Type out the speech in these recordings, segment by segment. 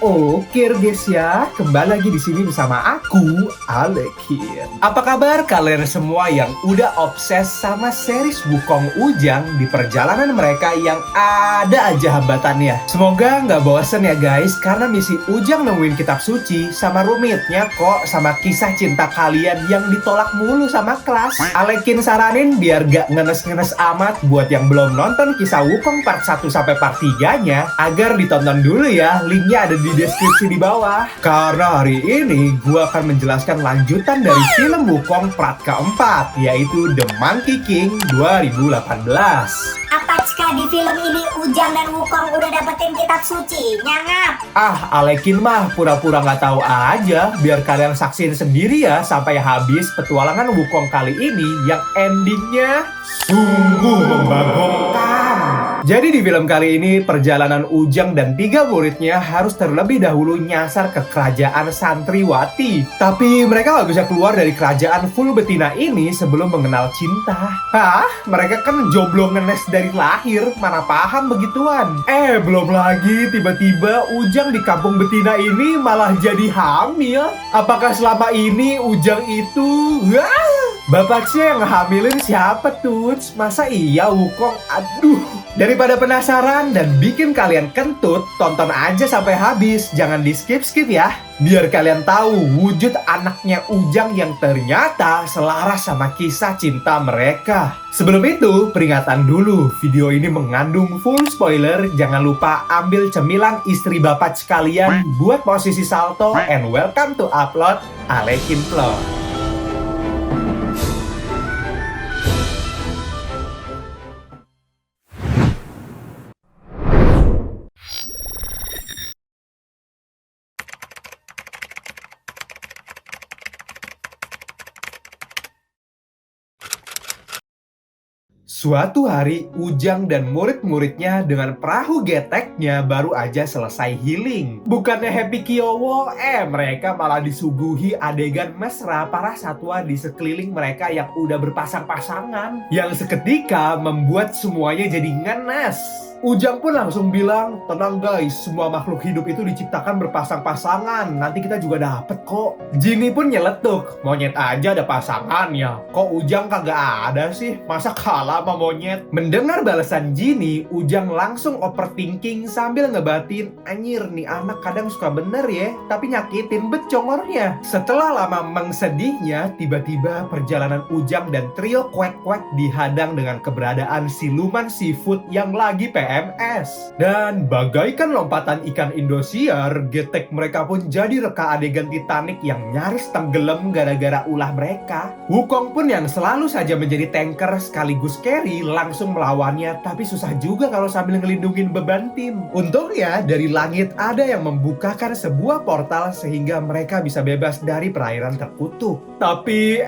Oke guys ya, kembali lagi di sini bersama aku, Alekin. Apa kabar kalian semua yang udah obses sama series Wukong Ujang di perjalanan mereka yang ada aja hambatannya? Semoga nggak bosen ya guys, karena misi Ujang nemuin kitab suci sama rumitnya kok sama kisah cinta kalian yang ditolak mulu sama kelas. Alekin saranin biar gak ngenes-ngenes amat buat yang belum nonton kisah Wukong part 1 sampai part 3-nya, agar ditonton dulu ya, linknya ada di deskripsi di bawah. Karena hari ini gue akan menjelaskan lanjutan dari film Wukong part keempat, yaitu The Monkey King 2018. Apakah di film ini Ujang dan Wukong udah dapetin kitab suci? Nyangap. Alekin mah pura-pura nggak tahu aja, biar kalian saksiin sendiri ya sampai habis petualangan Wukong kali ini yang endingnya sungguh membagongkan. Jadi di film kali ini perjalanan Ujang dan 3 muridnya harus terlebih dahulu nyasar ke kerajaan Santriwati. Tapi mereka nggak bisa keluar dari kerajaan full betina ini sebelum mengenal cinta. Mereka kan jomblo ngenes dari lahir, mana paham begituan. Belum lagi tiba-tiba Ujang di kampung betina ini malah jadi hamil. Apakah selama ini Ujang itu... Bapaknya yang ngehamilin siapa tuh? Masa iya Wukong? Aduh. Daripada penasaran dan bikin kalian kentut, tonton aja sampai habis. Jangan di skip-skip ya. Biar kalian tahu wujud anaknya Ujang yang ternyata selaras sama kisah cinta mereka. Sebelum itu, peringatan dulu. Video ini mengandung full spoiler. Jangan lupa ambil cemilan istri bapak sekalian buat posisi salto. And welcome to upload Alekin Vlog. Suatu hari, Ujang dan murid-muridnya dengan perahu geteknya baru aja selesai healing. Bukannya happy kiowo, mereka malah disuguhi adegan mesra para satwa di sekeliling mereka yang udah berpasang-pasangan. Yang seketika membuat semuanya jadi ngenes. Ujang pun langsung bilang, tenang guys, semua makhluk hidup itu diciptakan berpasang-pasangan, nanti kita juga dapet kok. Jinny pun nyeletuk, monyet aja ada pasangan ya, kok Ujang kagak ada sih, masa kalah sama monyet? Mendengar balasan Jinny, Ujang langsung overthinking sambil ngebatin, anjir nih anak kadang suka bener ya, tapi nyakitin becongornya. Setelah lama mengsedihnya, tiba-tiba perjalanan Ujang dan trio kuek-kuek dihadang dengan keberadaan siluman seafood yang lagi PMS. Dan bagaikan lompatan ikan Indosiar, getek mereka pun jadi reka adegan Titanic yang nyaris tenggelam gara-gara ulah mereka. Wukong pun yang selalu saja menjadi tanker sekaligus carry langsung melawannya, tapi susah juga kalau sambil ngelindungin beban tim. Untungnya dari langit ada yang membukakan sebuah portal sehingga mereka bisa bebas dari perairan terkutuk. Tapi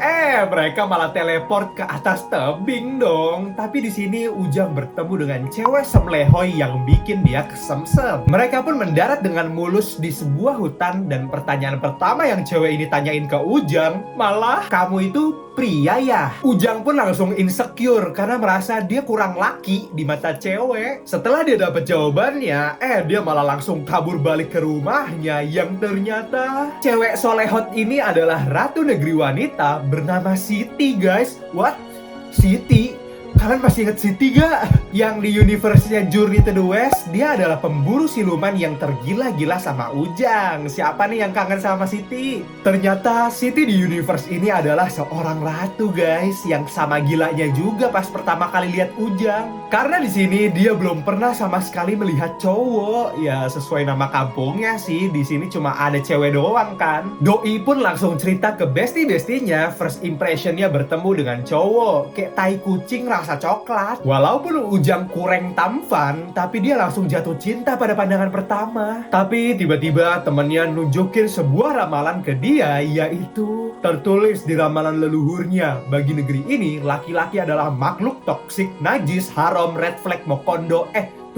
mereka malah teleport ke atas tebing dong. Tapi di sini Ujang bertemu dengan cewek semlehoi yang bikin dia kesemsem. Mereka pun mendarat dengan mulus di sebuah hutan dan pertanyaan pertama yang cewek ini tanyain ke Ujang malah, kamu itu pria ya? Ujang pun langsung insecure karena merasa dia kurang laki di mata cewek. Setelah dia dapat jawabannya, dia malah langsung kabur balik ke rumahnya yang ternyata cewek solehot ini adalah ratu negeri wanita bernama Siti guys. What? Siti? Kalian masih inget Siti gak? Yang di universe-nya Journey to the West, dia adalah pemburu siluman yang tergila-gila sama Ujang. Siapa nih yang kangen sama Siti? Ternyata Siti di universe ini adalah seorang ratu guys, yang sama gilanya juga pas pertama kali lihat Ujang. Karena di sini dia belum pernah sama sekali melihat cowok. Ya sesuai nama kampungnya sih, di sini cuma ada cewek doang kan. Doi pun langsung cerita ke bestie-bestinya first impressionnya bertemu dengan cowok. Kayak tai kucing rasa coklat. Walaupun Ujang kurang tampan, tapi dia langsung jatuh cinta pada pandangan pertama. Tapi tiba-tiba temannya nunjukin sebuah ramalan ke dia, yaitu tertulis di ramalan leluhurnya, bagi negeri ini laki-laki adalah makhluk toksik, najis, haram, red flag, mokondo.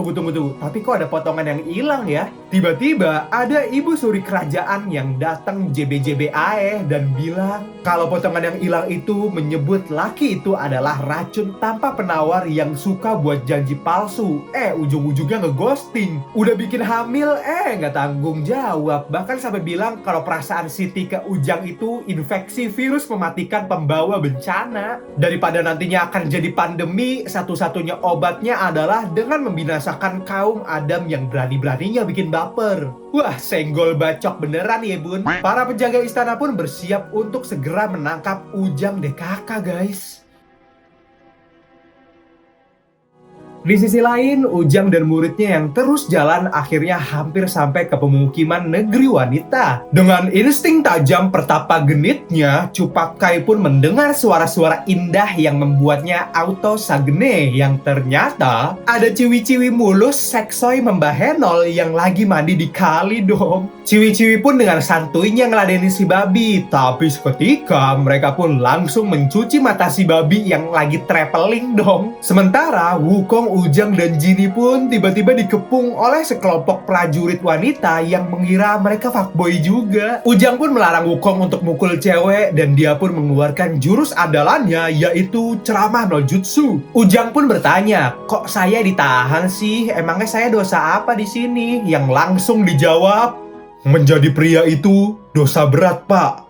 Tunggu. Tapi kok ada potongan yang hilang ya? Tiba-tiba ada ibu suri kerajaan yang datang JB-JB ae dan bilang kalau potongan yang hilang itu menyebut laki itu adalah racun tanpa penawar yang suka buat janji palsu. Ujung-ujungnya ngeghosting. Udah bikin hamil, nggak tanggung jawab. Bahkan sampai bilang kalau perasaan Siti ke Ujang itu infeksi virus mematikan pembawa bencana. Daripada nantinya akan jadi pandemi, satu-satunya obatnya adalah dengan membinasakan kaum Adam yang berani-beraninya bikin baper. Wah, senggol bacok beneran ya bun. Para penjaga istana pun bersiap untuk segera menangkap Ujang DKK guys. Di sisi lain, Ujang dan muridnya yang terus jalan akhirnya hampir sampai ke pemukiman negeri wanita. Dengan insting tajam pertapa genitnya, Cupakai pun mendengar suara-suara indah yang membuatnya auto sagene yang ternyata ada ciwi-ciwi mulus seksoy membahenol yang lagi mandi di kali dong. Ciwi-ciwi pun dengan santuinya ngeladenin si babi, tapi seketika mereka pun langsung mencuci mata si babi yang lagi traveling dong. Sementara Wukong, Ujang, dan Jinny pun tiba-tiba dikepung oleh sekelompok prajurit wanita yang mengira mereka fuckboy juga. Ujang pun melarang Wukong untuk mukul cewek dan dia pun mengeluarkan jurus andalannya yaitu ceramah no jutsu. Ujang pun bertanya, kok saya ditahan sih? Emangnya saya dosa apa di sini? Yang langsung dijawab, menjadi pria itu dosa berat, Pak.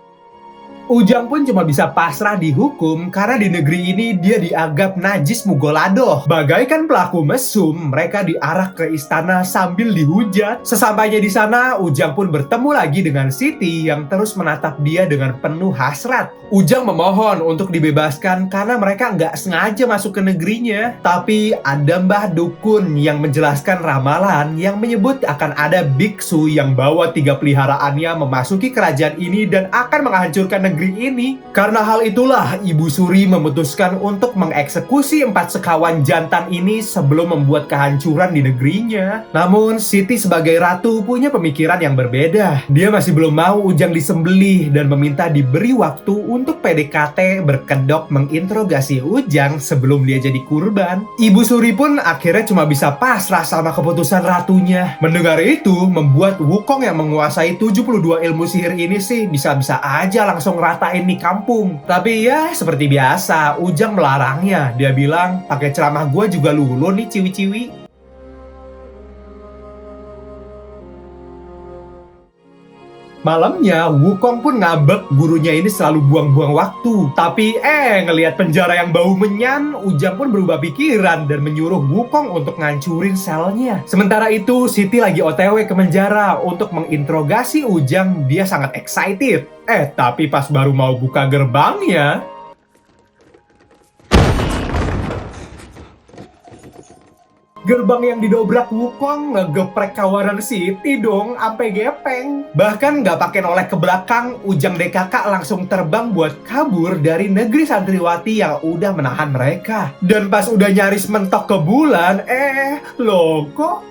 Ujang pun cuma bisa pasrah dihukum karena di negeri ini dia dianggap najis mugolado. Bagaikan pelaku mesum, mereka diarak ke istana sambil dihujat. Sesampainya di sana, Ujang pun bertemu lagi dengan Siti yang terus menatap dia dengan penuh hasrat. Ujang memohon untuk dibebaskan karena mereka nggak sengaja masuk ke negerinya. Tapi ada Mbah Dukun yang menjelaskan ramalan yang menyebut akan ada biksu yang bawa 3 peliharaannya memasuki kerajaan ini dan akan menghancurkan negeri ini. Karena hal itulah Ibu Suri memutuskan untuk mengeksekusi 4 sekawan jantan ini sebelum membuat kehancuran di negerinya. Namun Siti sebagai ratu punya pemikiran yang berbeda. Dia masih belum mau Ujang disembelih dan meminta diberi waktu untuk PDKT berkedok menginterogasi Ujang sebelum dia jadi kurban. Ibu Suri pun akhirnya cuma bisa pasrah sama keputusan ratunya. Mendengar itu membuat Wukong yang menguasai 72 ilmu sihir ini sih bisa-bisa aja langsung ratain di kampung. Tapi ya seperti biasa, Ujang melarangnya. Dia bilang, pakai ceramah gue juga lulu nih ciwi-ciwi. Malamnya, Wukong pun ngabek gurunya ini selalu buang-buang waktu. Tapi ngelihat penjara yang bau menyan, Ujang pun berubah pikiran dan menyuruh Wukong untuk ngancurin selnya. Sementara itu, Siti lagi OTW ke penjara untuk menginterogasi Ujang. Dia sangat excited. Tapi pas baru mau buka gerbangnya, gerbang yang didobrak Wukong ngegeprek kawanan Siti dong, ampe gepeng. Bahkan nggak pakai noleh ke belakang, Ujang DKK langsung terbang buat kabur dari negeri santriwati yang udah menahan mereka. Dan pas udah nyaris mentok ke bulan, loh kok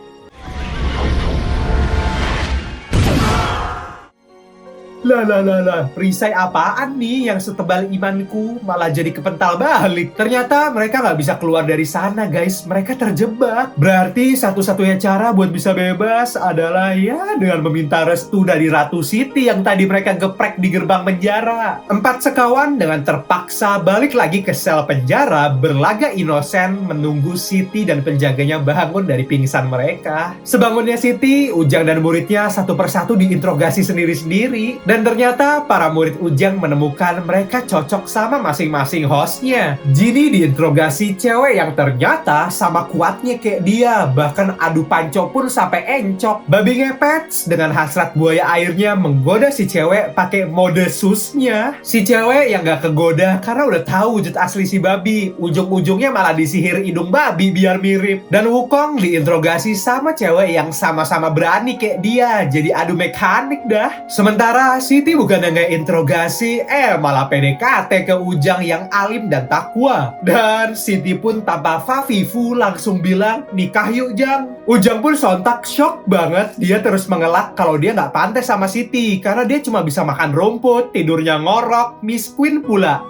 Lah, perisai apaan nih yang setebal imanku malah jadi kepental balik. Ternyata mereka nggak bisa keluar dari sana guys, mereka terjebak. Berarti satu-satunya cara buat bisa bebas adalah ya dengan meminta restu dari Ratu Siti yang tadi mereka geprek di gerbang penjara. 4 sekawan dengan terpaksa balik lagi ke sel penjara berlaga inosen menunggu Siti dan penjaganya bangun dari pingsan mereka. Sebangunnya Siti, Ujang dan muridnya satu persatu diinterogasi sendiri-sendiri. Dan ternyata para murid Ujang menemukan mereka cocok sama masing-masing hostnya. Jinny diinterogasi cewek yang ternyata sama kuatnya kayak dia. Bahkan adu panco pun sampai encok. Babi ngepet dengan hasrat buaya airnya menggoda si cewek pakai mode susnya. Si cewek yang gak kegoda karena udah tahu wujud asli si babi. Ujung-ujungnya malah disihir hidung babi biar mirip. Dan Wukong diinterogasi sama cewek yang sama-sama berani kayak dia. Jadi adu mekanik dah. Sementara Siti bukan nggak interogasi, malah PDKT ke Ujang yang alim dan takwa. Dan Siti pun tanpa fafifu langsung bilang, nikah yuk Jang. Ujang pun sontak shock banget. Dia terus mengelak kalau dia nggak pantas sama Siti karena dia cuma bisa makan rumput, tidurnya ngorok, miskin pula.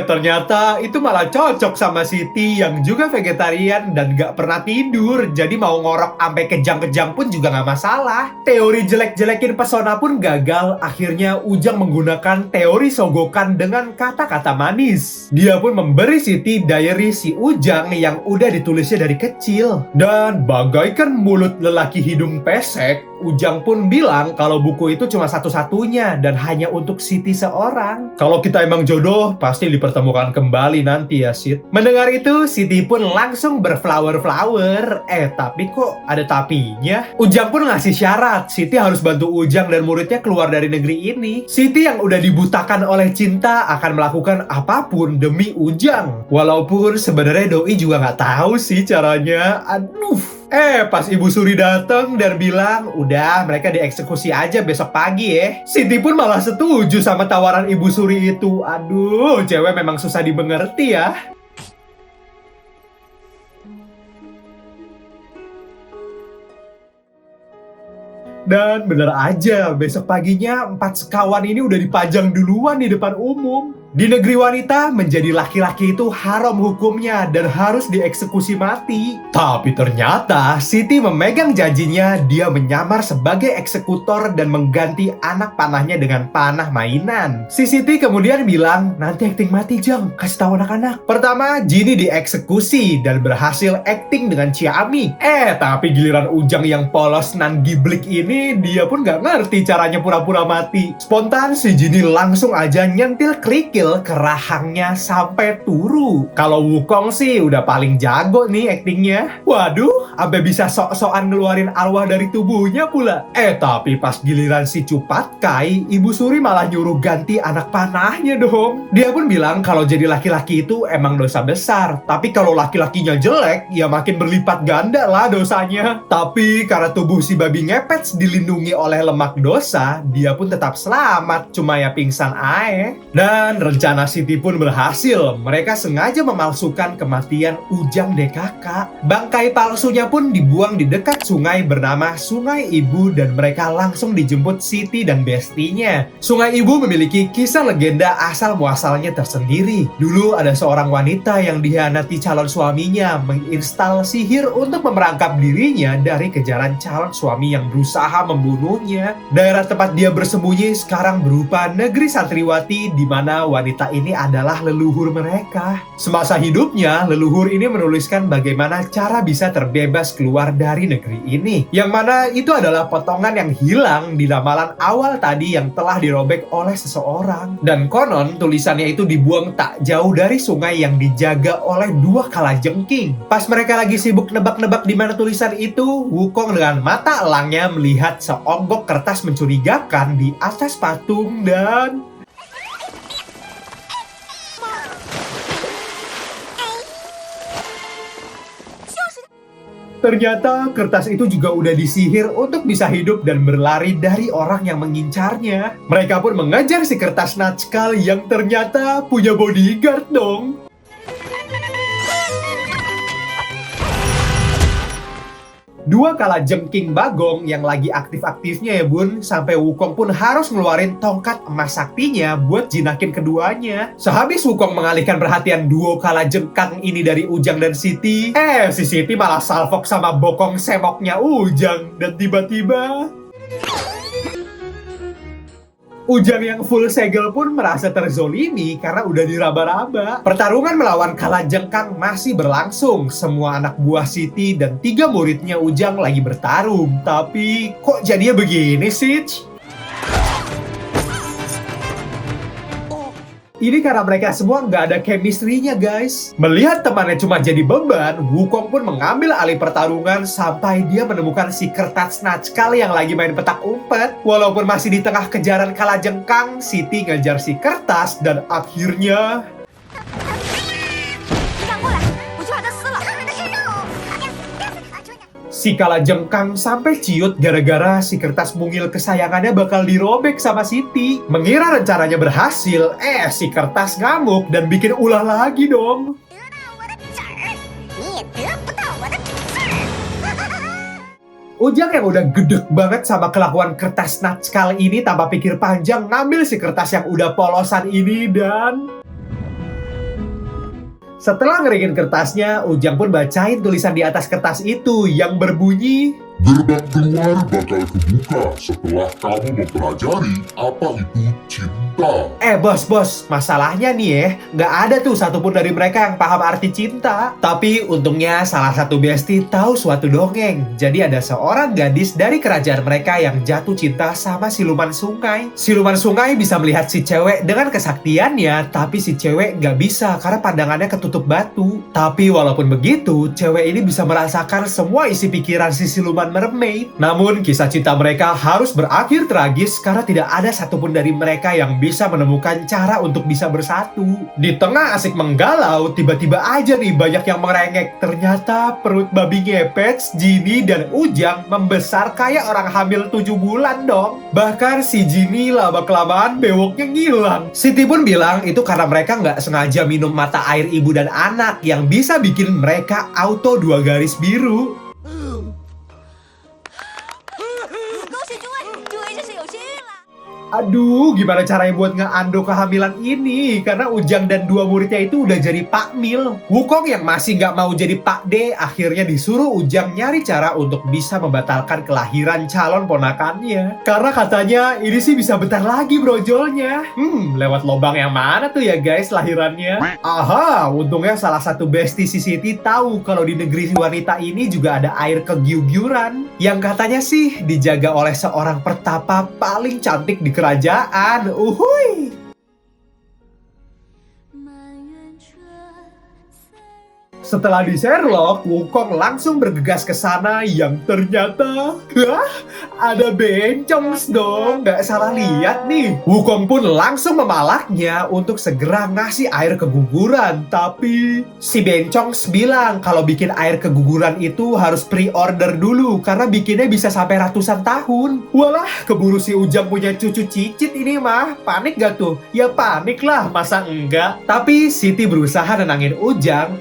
Ternyata itu malah cocok sama Siti yang juga vegetarian dan nggak pernah tidur. Jadi mau ngorok sampai kejang-kejang pun juga nggak masalah. Teori jelek-jelekin pesona pun gagal. Akhirnya Ujang menggunakan teori sogokan dengan kata-kata manis. Dia pun memberi Siti diary si Ujang yang udah ditulisnya dari kecil. Dan bagaikan mulut lelaki hidung pesek, Ujang pun bilang kalau buku itu cuma satu-satunya dan hanya untuk Siti seorang. Kalau kita emang jodoh, pasti dipertemukan kembali nanti ya, Sid. Mendengar itu, Siti pun langsung berflower-flower. Tapi kok ada tapinya? Ujang pun ngasih syarat, Siti harus bantu Ujang dan muridnya keluar dari negeri ini. Siti yang udah dibutakan oleh cinta akan melakukan apapun demi Ujang. Walaupun sebenarnya Doi juga nggak tahu sih caranya. Aduh. Pas Ibu Suri datang dan bilang, udah mereka dieksekusi aja besok pagi ya. Siti pun malah setuju sama tawaran Ibu Suri itu. Aduh, cewek memang susah dimengerti ya. Dan bener aja, besok paginya 4 sekawan ini udah dipajang duluan di depan umum. Di negeri wanita, menjadi laki-laki itu haram hukumnya dan harus dieksekusi mati. Tapi ternyata Siti memegang janjinya, dia menyamar sebagai eksekutor dan mengganti anak panahnya dengan panah mainan. Si Siti kemudian bilang, nanti akting mati Jang, kasih tahu anak-anak. Pertama, Jini dieksekusi dan berhasil akting dengan ciamik. Tapi giliran Ujang yang polos nan giblik ini, dia pun gak ngerti caranya pura-pura mati. Spontan si Jini langsung aja nyentil kerikil ke rahangnya sampai turu. Kalau Wukong sih udah paling jago nih aktingnya. Waduh, sampai bisa sok-sokan ngeluarin arwah dari tubuhnya pula. Tapi pas giliran si Cupat Kai, Ibu Suri malah nyuruh ganti anak panahnya dong. Dia pun bilang kalau jadi laki-laki itu emang dosa besar. Tapi kalau laki-lakinya jelek, ya makin berlipat ganda lah dosanya. Tapi karena tubuh si babi ngepet dilindungi oleh lemak dosa, dia pun tetap selamat. Cuma ya pingsan aja. Dan rencana Siti pun berhasil. Mereka sengaja memalsukan kematian Ujang DKK. Bangkai palsunya pun dibuang di dekat sungai bernama Sungai Ibu dan mereka langsung dijemput Siti dan bestinya. Sungai Ibu memiliki kisah legenda asal muasalnya tersendiri. Dulu ada seorang wanita yang dikhianati calon suaminya, menginstal sihir untuk memerangkap dirinya dari kejaran calon suami yang berusaha membunuhnya. Daerah tempat dia bersembunyi sekarang berupa negeri santriwati di mana wanita ini adalah leluhur mereka. Semasa hidupnya, leluhur ini menuliskan bagaimana cara bisa terbebas keluar dari negeri ini. Yang mana itu adalah potongan yang hilang di ramalan awal tadi yang telah dirobek oleh seseorang. Dan konon tulisannya itu dibuang tak jauh dari sungai yang dijaga oleh 2 kalajengking. Pas mereka lagi sibuk nebak-nebak di mana tulisan itu, Wukong dengan mata elangnya melihat seonggok kertas mencurigakan di atas patung dan ternyata kertas itu juga udah disihir untuk bisa hidup dan berlari dari orang yang mengincarnya. Mereka pun mengejar si kertas Natskal yang ternyata punya bodyguard dong. Dua kalajengking bagong yang lagi aktif-aktifnya ya bun, sampai Wukong pun harus ngeluarin tongkat emas saktinya buat jinakin keduanya. Sehabis Wukong mengalihkan perhatian duo kalajengkang ini dari Ujang dan Siti, si Siti malah salfok sama bokong semoknya Ujang. Dan tiba-tiba Ujang yang full segel pun merasa terzolimi karena udah diraba-raba. Pertarungan melawan kalajengkang masih berlangsung. Semua anak buah Siti dan 3 muridnya Ujang lagi bertarung. Tapi kok jadinya begini sih? Ini karena mereka semua nggak ada chemistry-nya guys. Melihat temannya cuma jadi beban, Wukong pun mengambil alih pertarungan sampai dia menemukan si kertas Natskal yang lagi main petak umpet. Walaupun masih di tengah kejaran kalajengkang, Siti ngejar si kertas dan akhirnya Si Kalajengkang sampai ciut gara-gara si kertas mungil kesayangannya bakal dirobek sama Siti. Mengira rencananya berhasil, si kertas ngamuk dan bikin ulah lagi dong. Ujang yang udah gedek banget sama kelakuan kertas natskal ini tanpa pikir panjang ngambil si kertas yang udah polosan ini dan... Setelah ngeringin kertasnya, Ujang pun bacain tulisan di atas kertas itu yang berbunyi, "Gerbang keluar bakal kebuka setelah kamu mempelajari apa itu cinta." Bos, masalahnya nih nggak ada tuh satupun dari mereka yang paham arti cinta. Tapi untungnya salah satu bestie tahu suatu dongeng. Jadi ada seorang gadis dari kerajaan mereka yang jatuh cinta sama siluman sungai. Siluman sungai bisa melihat si cewek dengan kesaktiannya, tapi si cewek nggak bisa karena pandangannya ketutup batu. Tapi walaupun begitu, cewek ini bisa merasakan semua isi pikiran si siluman mermaid. Namun kisah cinta mereka harus berakhir tragis karena tidak ada satupun dari mereka yang bisa menemukan cara untuk bisa bersatu. Di tengah asik menggalau, tiba-tiba aja nih banyak yang merengek. Ternyata perut babi ngepet, Jinny dan Ujang membesar kayak orang hamil 7 bulan dong. Bahkan si Jinny lama-kelamaan bewoknya ngilang. Siti pun bilang itu karena mereka nggak sengaja minum mata air ibu dan anak yang bisa bikin mereka auto 2 garis biru. Aduh, gimana caranya buat ngeando kehamilan ini? Karena Ujang dan 2 muridnya itu udah jadi Pak Mil. Wukong yang masih nggak mau jadi Pak D, akhirnya disuruh Ujang nyari cara untuk bisa membatalkan kelahiran calon ponakannya. Karena katanya ini sih bisa bentar lagi brojolnya. Lewat lobang yang mana tuh ya guys lahirannya? Aha, untungnya salah satu bestie si Siti tahu kalau di negeri wanita ini juga ada air kegiugiuran. Yang katanya sih dijaga oleh seorang pertapa paling cantik di kerajaan. Uhuy. Setelah di Sherlock, Wukong langsung bergegas ke sana yang ternyata ada Bencongs dong, nggak salah lihat nih. Wukong pun langsung memalaknya untuk segera ngasih air keguguran. Tapi si Bencongs bilang kalau bikin air keguguran itu harus pre-order dulu karena bikinnya bisa sampai ratusan tahun. Walah, keburu si Ujang punya cucu cicit ini mah. Panik gak tuh? Ya panik lah, masa enggak? Tapi Siti berusaha nenangin Ujang.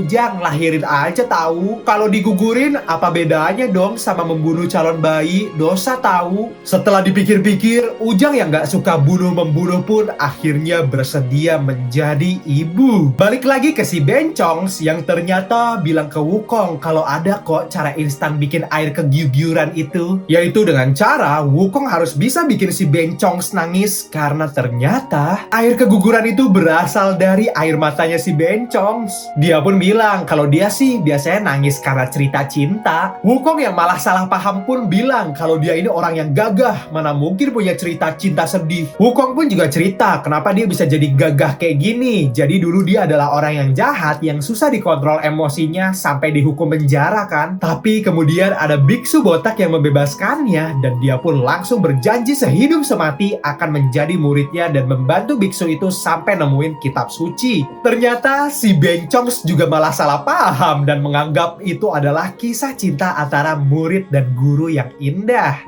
Ujang lahirin aja tahu. Kalau digugurin apa bedanya dong sama membunuh calon bayi? Dosa tahu. Setelah dipikir-pikir, Ujang yang gak suka bunuh-membunuh pun akhirnya bersedia menjadi ibu. Balik lagi ke si Bencongs yang ternyata bilang ke Wukong kalau ada kok cara instan bikin air kegiugiuran itu. Yaitu dengan cara Wukong harus bisa bikin si Bencongs nangis karena ternyata air keguguran itu berasal dari air matanya si Bencongs. Dia pun bilang kalau dia sih biasanya nangis karena cerita cinta. Wukong yang malah salah paham pun bilang kalau dia ini orang yang gagah, mana mungkin punya cerita cinta sedih. Wukong pun juga cerita kenapa dia bisa jadi gagah kayak gini. Jadi dulu dia adalah orang yang jahat, yang susah dikontrol emosinya sampai dihukum penjara kan. Tapi kemudian ada biksu botak yang membebaskannya dan dia pun langsung berjanji sehidup semati akan menjadi muridnya dan membantu biksu itu sampai nemuin kitab suci. Ternyata si Bencongs juga malah salah paham dan menganggap itu adalah kisah cinta antara murid dan guru yang indah.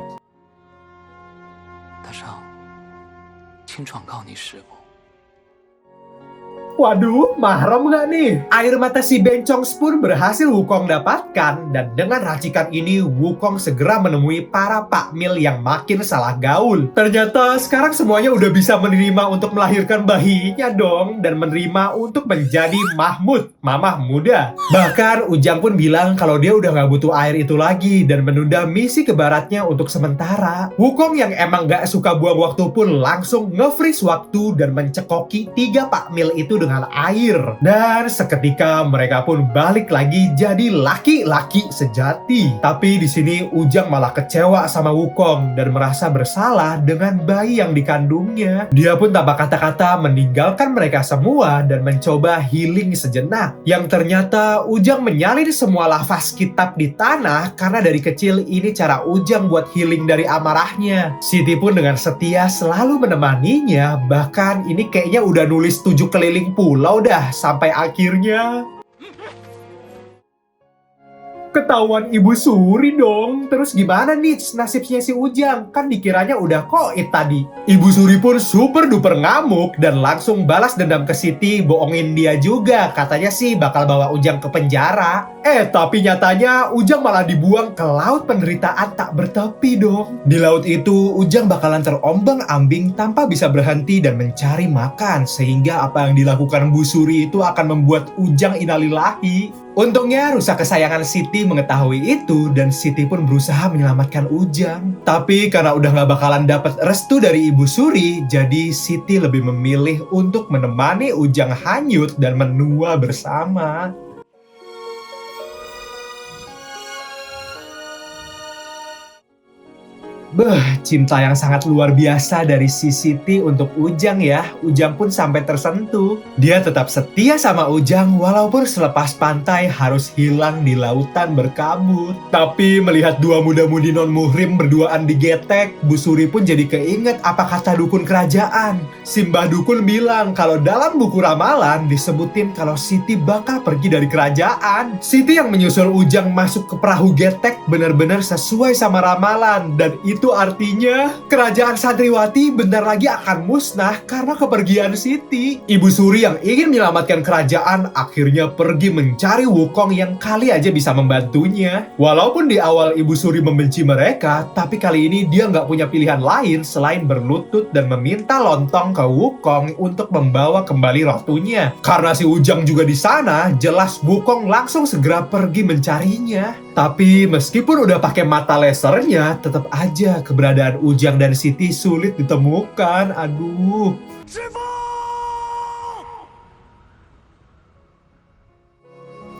Waduh, mahram nggak nih? Air mata si Bencongs pun berhasil Wukong dapatkan dan dengan racikan ini Wukong segera menemui para Pak Mil yang makin salah gaul. Ternyata sekarang semuanya udah bisa menerima untuk melahirkan bayinya dong dan menerima untuk menjadi Mahmud, mamah muda. Bahkan Ujang pun bilang kalau dia udah nggak butuh air itu lagi dan menunda misi ke baratnya untuk sementara. Wukong yang emang nggak suka buang waktu pun langsung nge-freeze waktu dan mencekoki 3 Pak Mil itu dengan air. Dan seketika mereka pun balik lagi jadi laki-laki sejati. Tapi di sini Ujang malah kecewa sama Wukong dan merasa bersalah dengan bayi yang dikandungnya. Dia pun tanpa kata-kata meninggalkan mereka semua dan mencoba healing sejenak. Yang ternyata Ujang menyalin semua lafaz kitab di tanah karena dari kecil ini cara Ujang buat healing dari amarahnya. Siti pun dengan setia selalu menemaninya. Bahkan ini kayaknya udah nulis 7 keliling pulau dah sampai akhirnya Ketahuan Ibu Suri dong. Terus gimana nih nasibnya si Ujang? Kan dikiranya udah koit tadi. Ibu Suri pun super duper ngamuk dan langsung balas dendam ke Siti, bohongin dia juga. Katanya sih bakal bawa Ujang ke penjara. Tapi nyatanya Ujang malah dibuang ke laut penderitaan tak bertepi dong. Di laut itu Ujang bakalan terombang-ambing tanpa bisa berhenti dan mencari makan. Sehingga apa yang dilakukan Bu Suri itu akan membuat Ujang innalillahi. Untungnya rusa kesayangan Siti mengetahui itu dan Siti pun berusaha menyelamatkan Ujang. Tapi karena udah gak bakalan dapat restu dari Ibu Suri, jadi Siti lebih memilih untuk menemani Ujang hanyut dan menua bersama. Cinta yang sangat luar biasa dari si Siti untuk Ujang ya. Ujang pun sampai tersentuh. Dia tetap setia sama Ujang walaupun selepas pantai harus hilang di lautan berkabut. Tapi melihat dua muda-mudi non-muhrim berduaan di getek, Bu Suri pun jadi keinget apa kata dukun kerajaan. Simbah dukun bilang kalau dalam buku ramalan disebutin kalau Siti bakal pergi dari kerajaan. Siti yang menyusul Ujang masuk ke perahu getek benar-benar sesuai sama ramalan. Dan itu artinya kerajaan Santriwati bentar lagi akan musnah karena kepergian Siti. Ibu Suri yang ingin menyelamatkan kerajaan akhirnya pergi mencari Wukong yang kali aja bisa membantunya. Walaupun di awal Ibu Suri membenci mereka, tapi kali ini dia nggak punya pilihan lain selain berlutut dan meminta lontong ke Wukong untuk membawa kembali rotunya. Karena si Ujang juga di sana, jelas Wukong langsung segera pergi mencarinya. Tapi meskipun udah pakai mata lasernya, tetap aja keberadaan Ujang dan Siti sulit ditemukan. Aduh.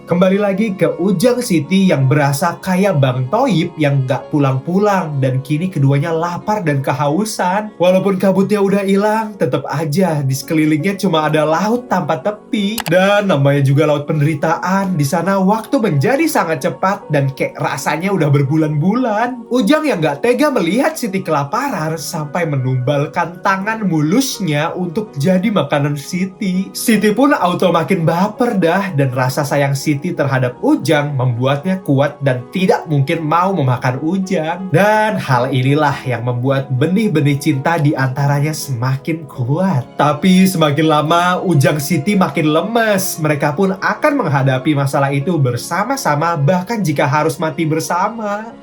Kembali lagi ke Ujang Siti yang berasa kayak Bang Toib yang gak pulang-pulang dan kini keduanya lapar dan kehausan. Walaupun kabutnya udah hilang, tetap aja di sekelilingnya cuma ada laut tanpa tepi. Dan namanya juga laut penderitaan, di sana waktu menjadi sangat cepat dan kayak rasanya udah berbulan-bulan. Ujang yang gak tega melihat Siti kelaparan sampai menumbalkan tangan mulusnya untuk jadi makanan Siti. Siti pun auto makin baper dah dan rasa sayang Siti terhadap Ujang membuatnya kuat dan tidak mungkin mau memakan Ujang. Dan hal inilah yang membuat benih-benih cinta di antaranya semakin kuat. Tapi semakin lama Ujang Siti makin lemes. Mereka pun akan menghadapi masalah itu bersama-sama bahkan jika harus mati bersama.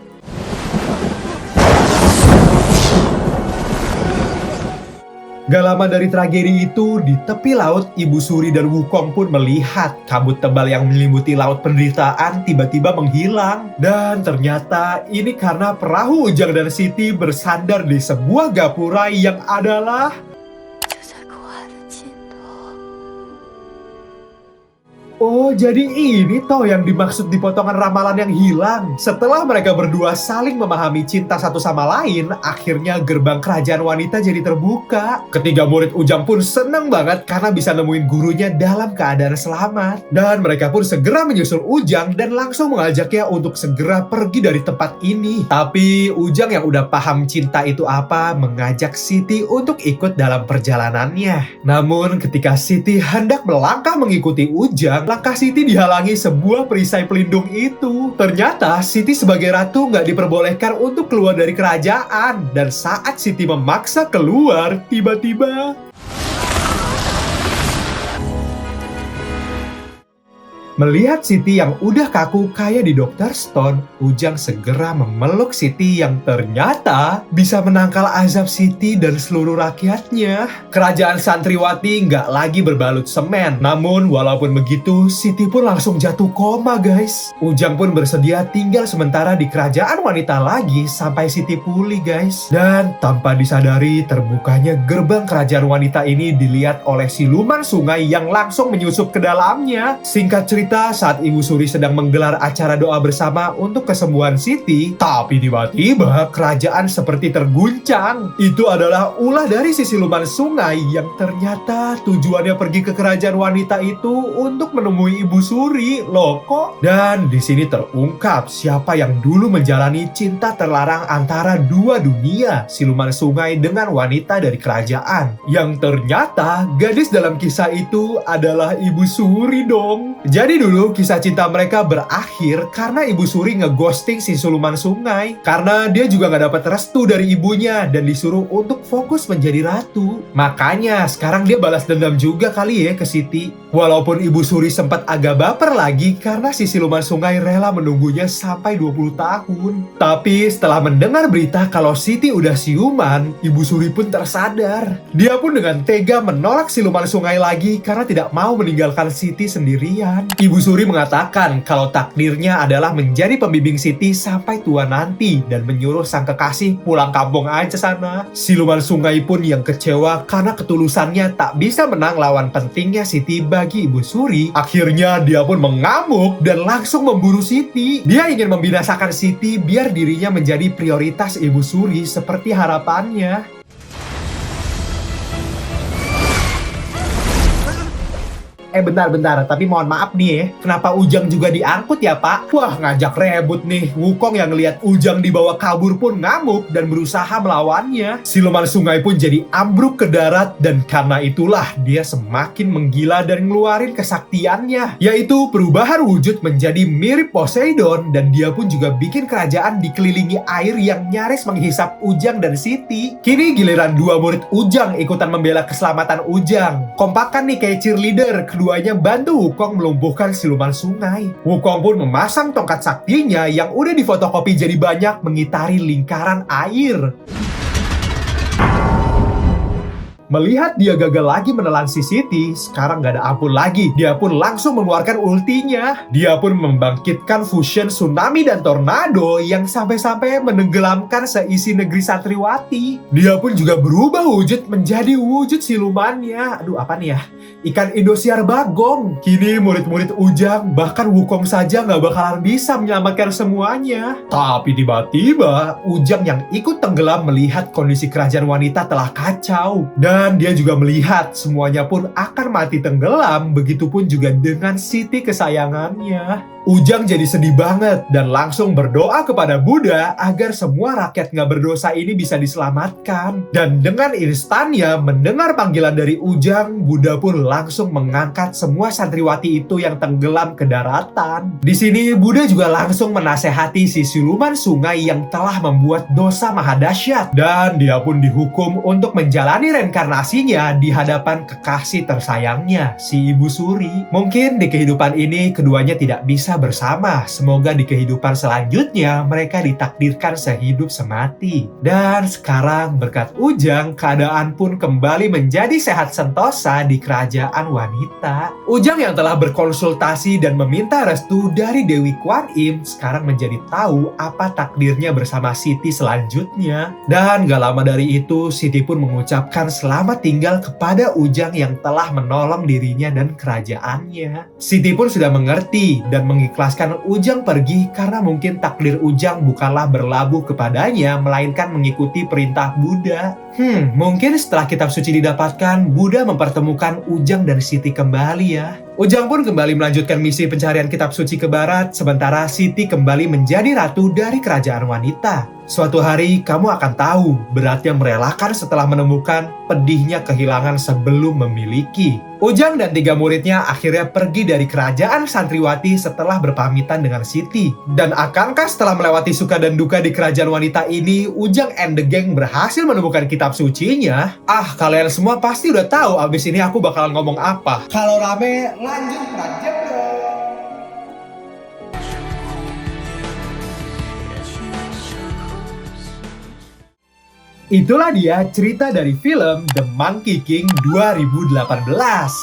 Gak lama dari tragedi itu, di tepi laut, Ibu Suri dan Wukong pun melihat kabut tebal yang menyelimuti laut penderitaan tiba-tiba menghilang. Dan ternyata ini karena perahu Ujang dan Siti bersandar di sebuah gapura yang adalah oh, jadi ini toh yang dimaksud di potongan ramalan yang hilang. Setelah mereka berdua saling memahami cinta satu sama lain, akhirnya gerbang kerajaan wanita jadi terbuka. Ketiga murid Ujang pun senang banget karena bisa nemuin gurunya dalam keadaan selamat. Dan mereka pun segera menyusul Ujang dan langsung mengajaknya untuk segera pergi dari tempat ini. Tapi Ujang yang udah paham cinta itu apa, mengajak Siti untuk ikut dalam perjalanannya. Namun ketika Siti hendak melangkah mengikuti Ujang, langkah Siti dihalangi sebuah perisai pelindung itu. Ternyata Siti sebagai ratu nggak diperbolehkan untuk keluar dari kerajaan. Dan saat Siti memaksa keluar, tiba-tiba melihat Siti yang udah kaku kayak di Dr. Stone, Ujang segera memeluk Siti yang ternyata bisa menangkal azab Siti dan seluruh rakyatnya. Kerajaan Santriwati nggak lagi berbalut semen. Namun walaupun begitu, Siti pun langsung jatuh koma guys. Ujang pun bersedia tinggal sementara di kerajaan wanita lagi sampai Siti pulih guys. Dan tanpa disadari, terbukanya gerbang kerajaan wanita ini dilihat oleh siluman sungai yang langsung menyusup ke dalamnya. Singkat cerita, saat Ibu Suri sedang menggelar acara doa bersama untuk kesembuhan Siti, tapi tiba-tiba kerajaan seperti terguncang. Itu adalah ulah dari si siluman sungai yang ternyata tujuannya pergi ke kerajaan wanita itu untuk menemui Ibu Suri. Loh kok? Dan di sini terungkap siapa yang dulu menjalani cinta terlarang antara dua dunia, siluman sungai dengan wanita dari kerajaan. Yang ternyata gadis dalam kisah itu adalah Ibu Suri dong. Jadi Jadi dulu kisah cinta mereka berakhir karena Ibu Suri ngeghosting si siluman sungai. Karena dia juga gak dapat restu dari ibunya dan disuruh untuk fokus menjadi ratu. Makanya sekarang dia balas dendam juga kali ya ke Siti. Walaupun Ibu Suri sempat agak baper lagi karena si siluman sungai rela menunggunya sampai 20 tahun. Tapi setelah mendengar berita kalau Siti udah siuman, Ibu Suri pun tersadar. Dia pun dengan tega menolak siluman sungai lagi karena tidak mau meninggalkan Siti sendirian. Ibu Suri mengatakan kalau takdirnya adalah menjadi pembimbing Siti sampai tua nanti dan menyuruh sang kekasih pulang kampung aja sana. Siluman sungai pun yang kecewa karena ketulusannya tak bisa menang lawan pentingnya Siti bagi Ibu Suri. Akhirnya dia pun mengamuk dan langsung memburu Siti. Dia ingin membinasakan Siti biar dirinya menjadi prioritas Ibu Suri seperti harapannya. Bentar, tapi mohon maaf nih ya. Kenapa Ujang juga diangkut ya, Pak? Wah, ngajak rebut nih. Wukong yang ngelihat Ujang dibawa kabur pun ngamuk dan berusaha melawannya. Siluman sungai pun jadi ambruk ke darat dan karena itulah dia semakin menggila dan ngeluarin kesaktiannya, yaitu perubahan wujud menjadi mirip Poseidon dan dia pun juga bikin kerajaan dikelilingi air yang nyaris menghisap Ujang dan Siti. Kini giliran dua murid Ujang ikutan membela keselamatan Ujang. Kompakan nih kayak cheerleader. Keduanya bantu Wukong melumpuhkan siluman sungai. Wukong pun memasang tongkat saktinya yang udah difotokopi jadi banyak mengitari lingkaran air. Melihat dia gagal lagi menelan si Siti, sekarang gak ada ampun lagi. Dia pun langsung mengeluarkan ultinya. Dia pun membangkitkan fusion tsunami dan tornado yang sampai-sampai menenggelamkan seisi negeri Santriwati. Dia pun juga berubah wujud menjadi wujud silumannya. Aduh, apa nih ya? Ikan Indosiar Bagong. Kini murid-murid Ujang, bahkan Wukong saja gak bakalan bisa menyelamatkan semuanya. Tapi tiba-tiba, Ujang yang ikut tenggelam melihat kondisi kerajaan wanita telah kacau. Dan dia juga melihat semuanya pun akan mati tenggelam, begitupun juga dengan Siti kesayangannya. Ujang jadi sedih banget dan langsung berdoa kepada Buddha agar semua rakyat gak berdosa ini bisa diselamatkan. Dan dengan instannya mendengar panggilan dari Ujang, Buddha pun langsung mengangkat semua santriwati itu yang tenggelam ke daratan. Di sini Buddha juga langsung menasehati si siluman sungai yang telah membuat dosa maha dahsyat dan dia pun dihukum untuk menjalani reinkarnasinya di hadapan kekasih tersayangnya, si Ibu Suri. Mungkin di kehidupan ini keduanya tidak bisa bersama. Semoga di kehidupan selanjutnya mereka ditakdirkan sehidup semati. Dan sekarang berkat Ujang, keadaan pun kembali menjadi sehat sentosa di kerajaan wanita. Ujang yang telah berkonsultasi dan meminta restu dari Dewi Kuan Im sekarang menjadi tahu apa takdirnya bersama Siti selanjutnya. Dan gak lama dari itu, Siti pun mengucapkan selamat tinggal kepada Ujang yang telah menolong dirinya dan kerajaannya. Siti pun sudah mengerti dan mengikhlaskan Ujang pergi karena mungkin takdir Ujang bukanlah berlabuh kepadanya, melainkan mengikuti perintah Buddha. Mungkin setelah kitab suci didapatkan, Buddha mempertemukan Ujang dan Siti kembali ya. Ujang pun kembali melanjutkan misi pencarian kitab suci ke barat, sementara Siti kembali menjadi ratu dari kerajaan wanita. Suatu hari kamu akan tahu beratnya merelakan setelah menemukan, pedihnya kehilangan sebelum memiliki. Ujang dan 3 muridnya akhirnya pergi dari kerajaan Santriwati setelah berpamitan dengan Siti. Dan akankah setelah melewati suka dan duka di kerajaan wanita ini, Ujang and the gang berhasil menemukan kitab sucinya? Kalian semua pasti udah tahu abis ini aku bakalan ngomong apa. Kalau rame, lanjut project bro. Itulah dia cerita dari film The Monkey King 2018.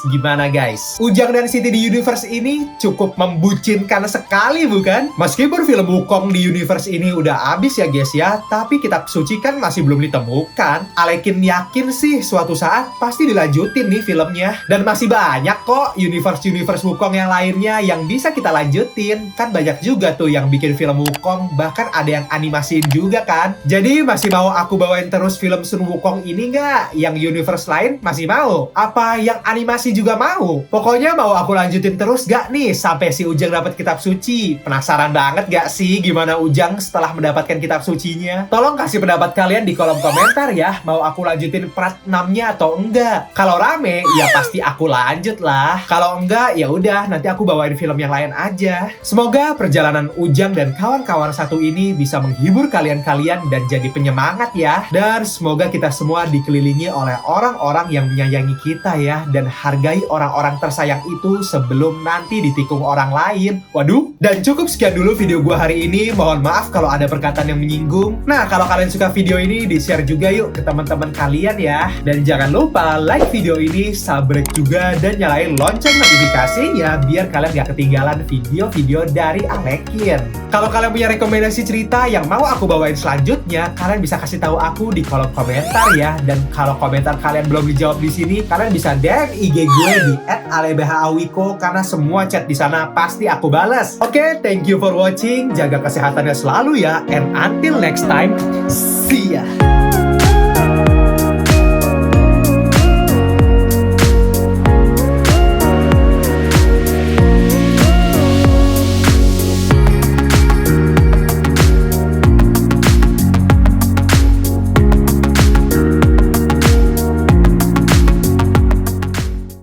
Gimana guys? Ujang dan Siti di universe ini cukup membucinkan sekali bukan? Meskipun film Wukong di universe ini udah habis ya guys ya, tapi kitab suci kan masih belum ditemukan. Alekin yakin sih suatu saat pasti dilanjutin nih filmnya. Dan masih banyak kok universe Wukong yang lainnya yang bisa kita lanjutin. Kan banyak juga tuh yang bikin film Wukong, bahkan ada yang animasiin juga kan. Jadi masih mau aku bawain terus film Sun Wukong ini nggak? Yang universe lain masih mau? Apa yang animasi juga mau? Pokoknya mau aku lanjutin terus gak nih sampai si Ujang dapat kitab suci? Penasaran banget gak sih gimana Ujang setelah mendapatkan kitab sucinya? Tolong kasih pendapat kalian di kolom komentar ya. Mau aku lanjutin part 6-nya atau enggak? Kalau rame, ya pasti aku lanjut lah. Kalau enggak, ya udah nanti aku bawain film yang lain aja. Semoga perjalanan Ujang dan kawan-kawan satu ini bisa menghibur kalian-kalian dan jadi penyemangat ya. Dan semoga kita semua dikelilingi oleh orang-orang yang menyayangi kita ya. Dan hargai orang-orang tersayang itu sebelum nanti ditikung orang lain. Waduh, dan cukup sekian dulu video gua hari ini. Mohon maaf kalau ada perkataan yang menyinggung. Nah, kalau kalian suka video ini, di-share juga yuk ke teman-teman kalian ya. Dan jangan lupa like video ini, subscribe juga, dan nyalain lonceng notifikasinya biar kalian gak ketinggalan video-video dari Alekin. Kalau kalian punya rekomendasi cerita yang mau aku bawain selanjutnya, kalian bisa kasih tahu aku di kolom komentar ya. Dan kalau komentar kalian belum dijawab di sini, kalian bisa DM IG gue di @alebhawiko karena semua chat di sana pasti aku balas. Oke, thank you for watching. Jaga kesehatannya selalu ya. And until next time, see ya.